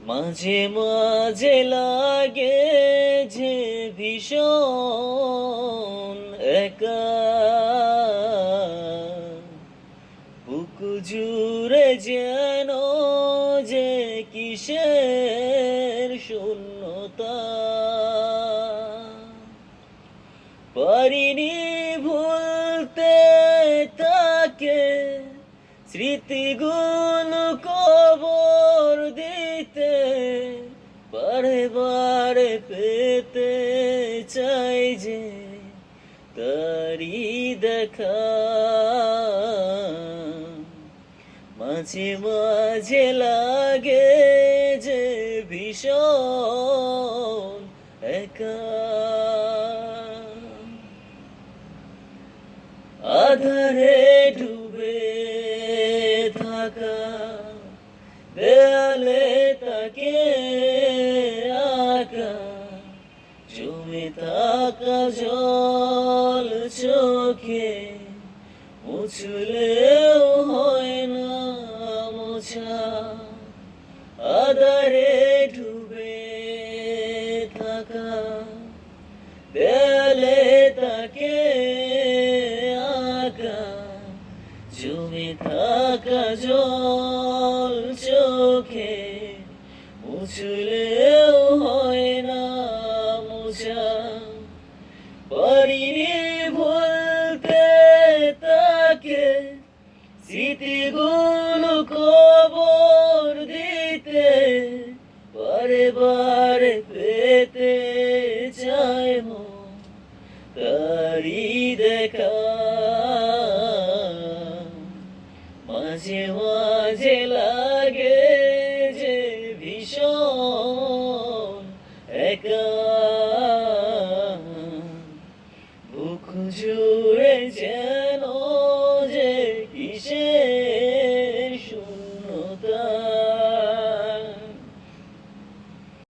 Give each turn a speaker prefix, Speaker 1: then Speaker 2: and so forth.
Speaker 1: মাঝে মাঝে লাগে যে ভীষণ একা, বুক জুড়ে যেন যে কিসের শূন্যতা। পারিনি ভুলতে তাকে, স্মৃতিগুলো কবর দিতে, বারে বারে পেতে চাই যে তারি দেখা। মাঝে মাঝে লাগে যে ভীষণ একা, আধারে ডুবে থাকা দেয়ালে তাকে আঁকা, জমে থাকা জল চোখে মুছলেও হয় না মোছা। আধারে ডুবে থাকা দেয়ালে তাকে আঁকা, জমে থাকা জল চোখে মুছলেও হয় না মোছা। পারিনি ভুলতে তাকে, স্মৃতিগুলো কবর দিতে, বারে বারে পেতে চায় মন তারি দেখা। মাঝে মাঝে লাগে যে ভীষণ একা, বুক জুড়ে